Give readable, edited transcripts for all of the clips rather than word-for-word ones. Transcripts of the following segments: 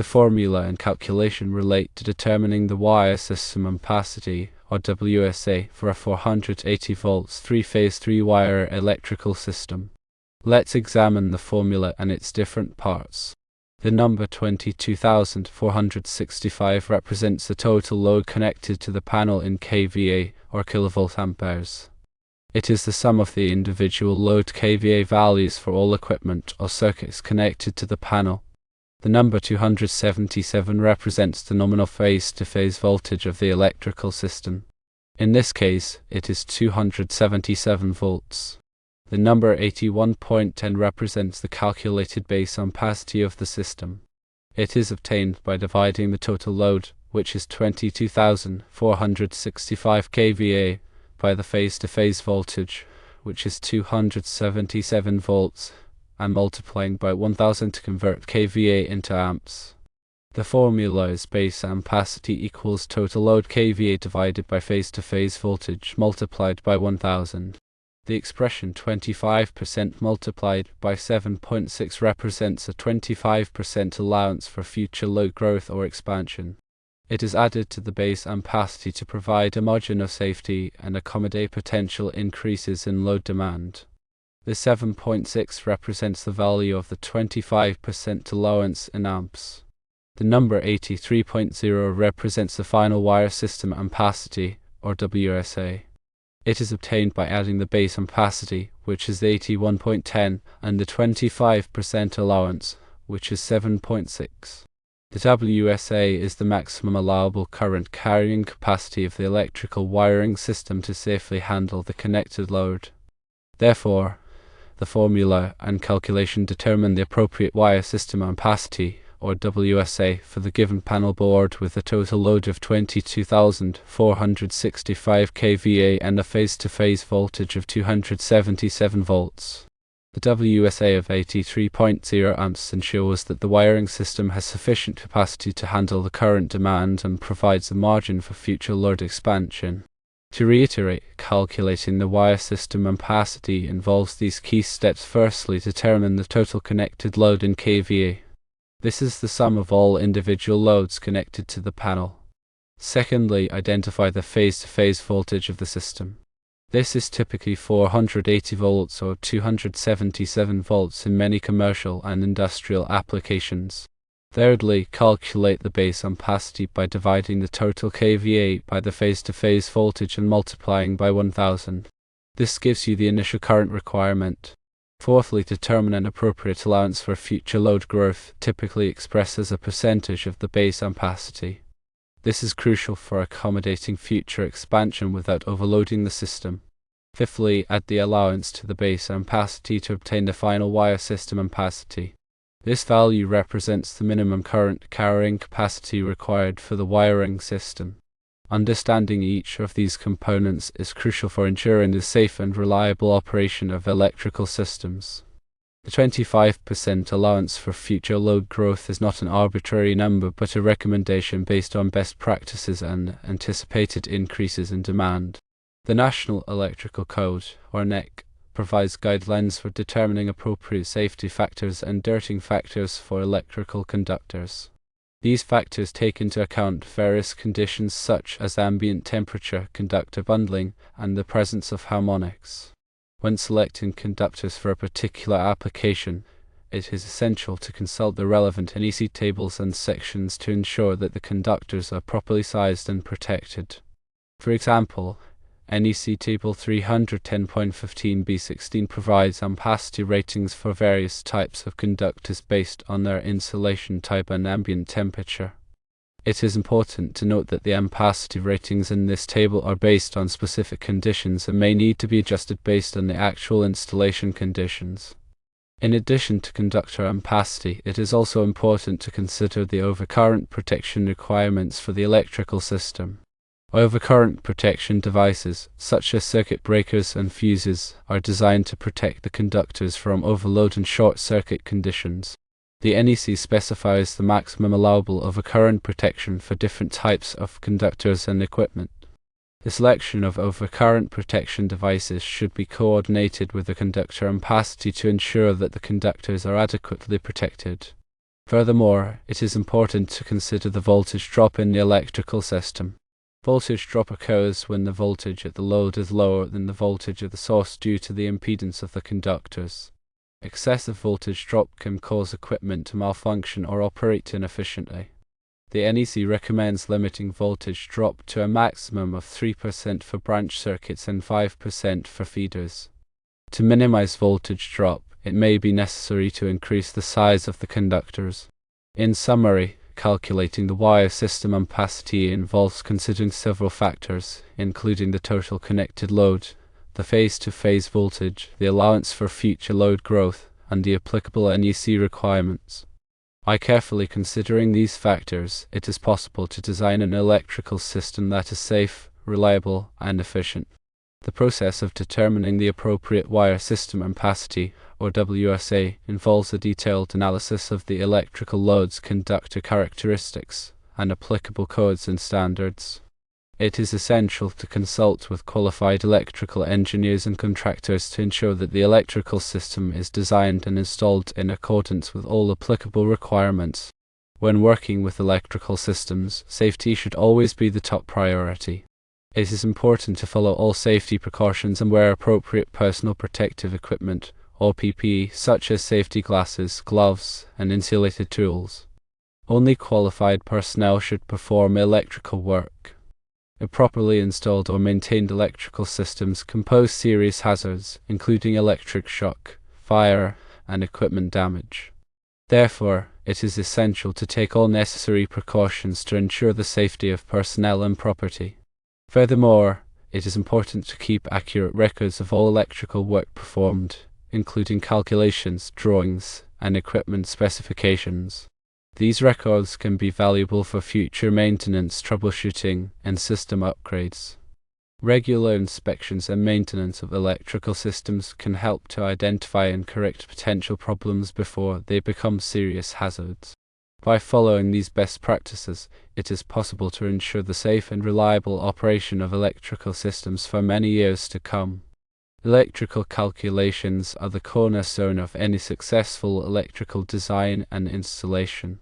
The formula and calculation relate to determining the wire system ampacity, or WSA, for a 480 volts 3-phase 3-wire electrical system. Let's examine the formula and its different parts. The number 22,465 represents the total load connected to the panel in kVA, or kilovolt amperes. It is the sum of the individual load kVA values for all equipment or circuits connected to the panel. The number 277 represents the nominal phase-to-phase voltage of the electrical system. In this case, it is 277 volts. The number 81.10 represents the calculated base ampacity of the system. It is obtained by dividing the total load, which is 22,465 kVA, by the phase-to-phase voltage, which is 277 volts, and multiplying by 1000 to convert kVA into amps. The formula is base ampacity equals total load kVA divided by phase-to-phase voltage multiplied by 1000. The expression 25% multiplied by 7.6 represents a 25% allowance for future load growth or expansion. It is added to the base ampacity to provide a margin of safety and accommodate potential increases in load demand. The 7.6 represents the value of the 25% allowance in amps. The number 83.0 represents the final wire system ampacity, or WSA. It is obtained by adding the base ampacity, which is 81.10, and the 25% allowance, which is 7.6. The WSA is the maximum allowable current carrying capacity of the electrical wiring system to safely handle the connected load. Therefore, the formula and calculation determine the appropriate wire system ampacity, or WSA, for the given panel board with a total load of 22,465 kVA and a phase-to-phase voltage of 277 volts. The WSA of 83.0 amps ensures that the wiring system has sufficient capacity to handle the current demand and provides a margin for future load expansion. To reiterate, calculating the wire system ampacity involves these key steps. Firstly, determine the total connected load in kVA. This is the sum of all individual loads connected to the panel. Secondly, identify the phase-to-phase voltage of the system. This is typically 480 volts or 277 volts in many commercial and industrial applications. Thirdly, calculate the base ampacity by dividing the total kVA by the phase-to-phase voltage and multiplying by 1000. This gives you the initial current requirement. Fourthly, determine an appropriate allowance for future load growth, typically expressed as a percentage of the base ampacity. This is crucial for accommodating future expansion without overloading the system. Fifthly, add the allowance to the base ampacity to obtain the final wire system ampacity. This value represents the minimum current carrying capacity required for the wiring system. Understanding each of these components is crucial for ensuring the safe and reliable operation of electrical systems. The 25% allowance for future load growth is not an arbitrary number but a recommendation based on best practices and anticipated increases in demand. The National Electrical Code, or NEC, provides guidelines for determining appropriate safety factors and dirtying factors for electrical conductors. These factors take into account various conditions such as ambient temperature, conductor bundling, and the presence of harmonics. When selecting conductors for a particular application, it is essential to consult the relevant NEC tables and sections to ensure that the conductors are properly sized and protected. For example, NEC Table 310.15b16 provides ampacity ratings for various types of conductors based on their insulation type and ambient temperature. It is important to note that the ampacity ratings in this table are based on specific conditions and may need to be adjusted based on the actual installation conditions. In addition to conductor ampacity, it is also important to consider the overcurrent protection requirements for the electrical system. Overcurrent protection devices, such as circuit breakers and fuses, are designed to protect the conductors from overload and short-circuit conditions. The NEC specifies the maximum allowable overcurrent protection for different types of conductors and equipment. The selection of overcurrent protection devices should be coordinated with the conductor ampacity to ensure that the conductors are adequately protected. Furthermore, it is important to consider the voltage drop in the electrical system. Voltage drop occurs when the voltage at the load is lower than the voltage of the source due to the impedance of the conductors. Excessive voltage drop can cause equipment to malfunction or operate inefficiently. The NEC recommends limiting voltage drop to a maximum of 3% for branch circuits and 5% for feeders. To minimize voltage drop, it may be necessary to increase the size of the conductors. In summary, calculating the wire system ampacity involves considering several factors, including the total connected load, the phase-to-phase voltage, the allowance for future load growth, and the applicable NEC requirements. By carefully considering these factors, it is possible to design an electrical system that is safe, reliable, and efficient. The process of determining the appropriate wire system ampacity, or WSA, involves a detailed analysis of the electrical load's conductor characteristics and applicable codes and standards. It is essential to consult with qualified electrical engineers and contractors to ensure that the electrical system is designed and installed in accordance with all applicable requirements. When working with electrical systems, safety should always be the top priority. It is important to follow all safety precautions and wear appropriate personal protective equipment, or PPE, such as safety glasses, gloves, and insulated tools. Only qualified personnel should perform electrical work. Improperly installed or maintained electrical systems can pose serious hazards, including electric shock, fire, and equipment damage. Therefore, it is essential to take all necessary precautions to ensure the safety of personnel and property. Furthermore, it is important to keep accurate records of all electrical work performed, including calculations, drawings, and equipment specifications. These records can be valuable for future maintenance, troubleshooting, and system upgrades. Regular inspections and maintenance of electrical systems can help to identify and correct potential problems before they become serious hazards. By following these best practices, it is possible to ensure the safe and reliable operation of electrical systems for many years to come. Electrical calculations are the cornerstone of any successful electrical design and installation.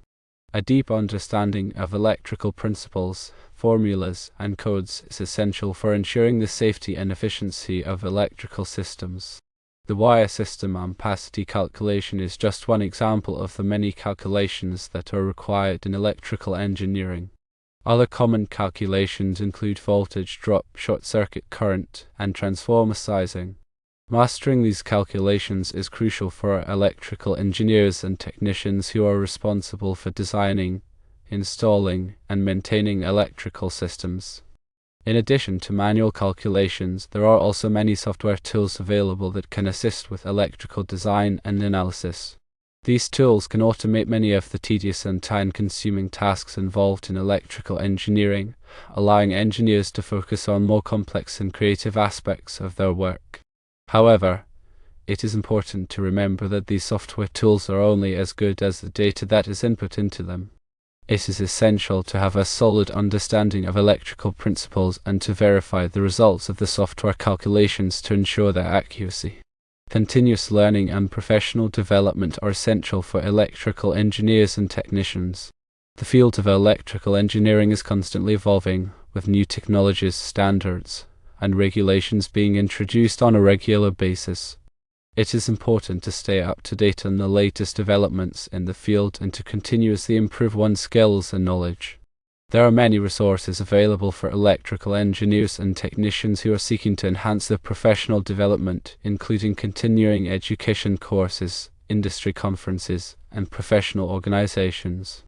A deep understanding of electrical principles, formulas, and codes is essential for ensuring the safety and efficiency of electrical systems. The wire system ampacity calculation is just one example of the many calculations that are required in electrical engineering. Other common calculations include voltage drop, short circuit current, and transformer sizing. Mastering these calculations is crucial for electrical engineers and technicians who are responsible for designing, installing, and maintaining electrical systems. In addition to manual calculations, there are also many software tools available that can assist with electrical design and analysis. These tools can automate many of the tedious and time-consuming tasks involved in electrical engineering, allowing engineers to focus on more complex and creative aspects of their work. However, it is important to remember that these software tools are only as good as the data that is input into them. It is essential to have a solid understanding of electrical principles and to verify the results of the software calculations to ensure their accuracy. Continuous learning and professional development are essential for electrical engineers and technicians. The field of electrical engineering is constantly evolving, with new technologies, standards, and regulations being introduced on a regular basis. It is important to stay up to date on the latest developments in the field and to continuously improve one's skills and knowledge. There are many resources available for electrical engineers and technicians who are seeking to enhance their professional development, including continuing education courses, industry conferences, and professional organizations.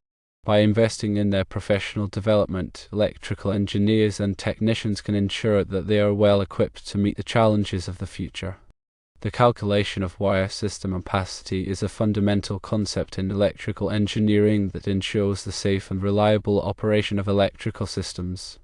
By investing in their professional development, electrical engineers and technicians can ensure that they are well equipped to meet the challenges of the future. The calculation of wire system ampacity is a fundamental concept in electrical engineering that ensures the safe and reliable operation of electrical systems.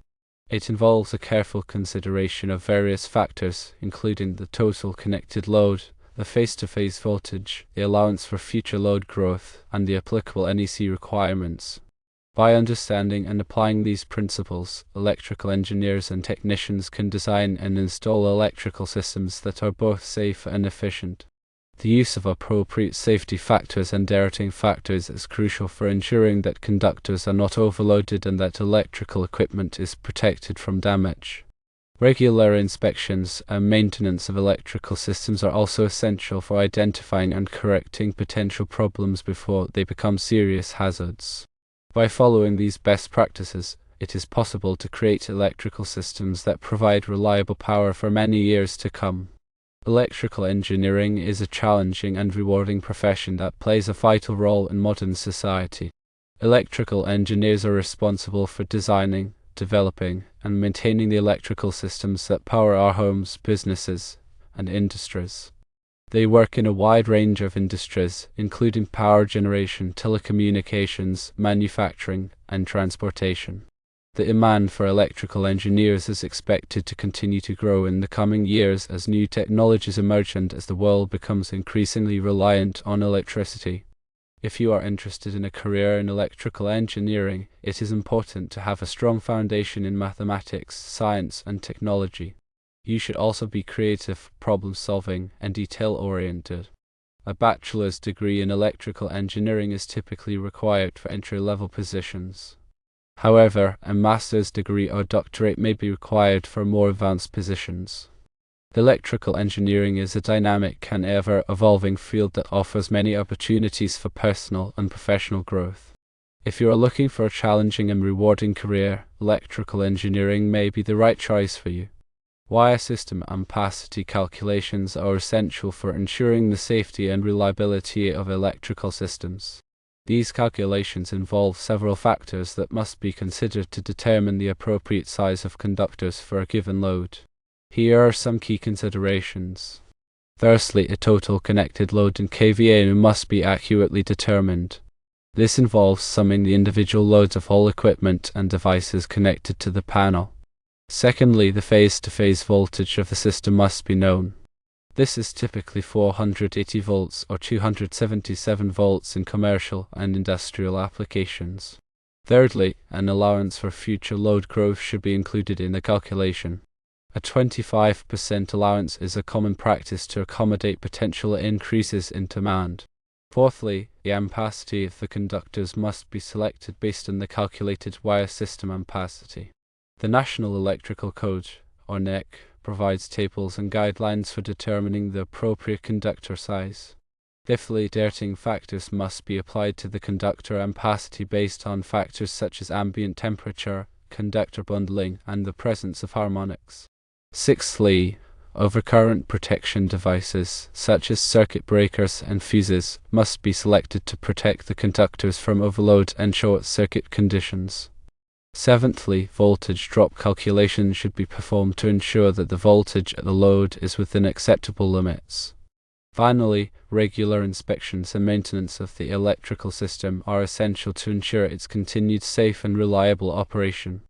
It involves a careful consideration of various factors, including the total connected load, the phase-to-phase voltage, the allowance for future load growth, and the applicable NEC requirements. By understanding and applying these principles, electrical engineers and technicians can design and install electrical systems that are both safe and efficient. The use of appropriate safety factors and alerting factors is crucial for ensuring that conductors are not overloaded and that electrical equipment is protected from damage. Regular inspections and maintenance of electrical systems are also essential for identifying and correcting potential problems before they become serious hazards. By following these best practices, it is possible to create electrical systems that provide reliable power for many years to come. Electrical engineering is a challenging and rewarding profession that plays a vital role in modern society. Electrical engineers are responsible for designing, developing, and maintaining the electrical systems that power our homes, businesses, and industries. They work in a wide range of industries, including power generation, telecommunications, manufacturing, and transportation. The demand for electrical engineers is expected to continue to grow in the coming years as new technologies emerge and as the world becomes increasingly reliant on electricity. If you are interested in a career in electrical engineering, it is important to have a strong foundation in mathematics, science, and technology. You should also be creative, problem-solving, and detail-oriented. A bachelor's degree in electrical engineering is typically required for entry-level positions. However, a master's degree or doctorate may be required for more advanced positions. Electrical engineering is a dynamic and ever-evolving field that offers many opportunities for personal and professional growth. If you are looking for a challenging and rewarding career, electrical engineering may be the right choice for you. Wire system ampacity calculations are essential for ensuring the safety and reliability of electrical systems. These calculations involve several factors that must be considered to determine the appropriate size of conductors for a given load. Here are some key considerations. Firstly, a total connected load in kVA must be accurately determined. This involves summing the individual loads of all equipment and devices connected to the panel. Secondly, the phase-to-phase voltage of the system must be known. This is typically 480 volts or 277 volts in commercial and industrial applications. Thirdly, an allowance for future load growth should be included in the calculation. A 25% allowance is a common practice to accommodate potential increases in demand. Fourthly, the ampacity of the conductors must be selected based on the calculated wire system ampacity. The National Electrical Code, or NEC, provides tables and guidelines for determining the appropriate conductor size. Fifthly, alerting factors must be applied to the conductor ampacity based on factors such as ambient temperature, conductor bundling, and the presence of harmonics. Sixthly, overcurrent protection devices, such as circuit breakers and fuses, must be selected to protect the conductors from overload and short-circuit conditions. Seventhly, voltage drop calculations should be performed to ensure that the voltage at the load is within acceptable limits. Finally, regular inspections and maintenance of the electrical system are essential to ensure its continued safe and reliable operation.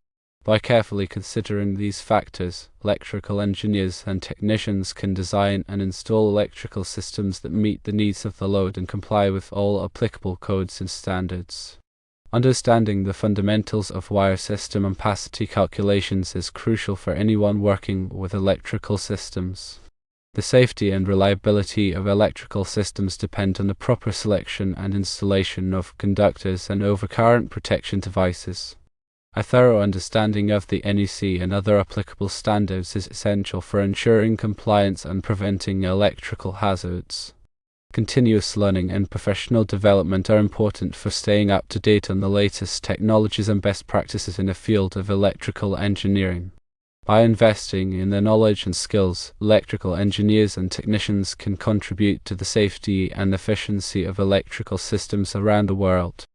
By carefully considering these factors, electrical engineers and technicians can design and install electrical systems that meet the needs of the load and comply with all applicable codes and standards. Understanding the fundamentals of wire system ampacity calculations is crucial for anyone working with electrical systems. The safety and reliability of electrical systems depend on the proper selection and installation of conductors and overcurrent protection devices. A thorough understanding of the NEC and other applicable standards is essential for ensuring compliance and preventing electrical hazards. Continuous learning and professional development are important for staying up to date on the latest technologies and best practices in the field of electrical engineering. By investing in their knowledge and skills, electrical engineers and technicians can contribute to the safety and efficiency of electrical systems around the world.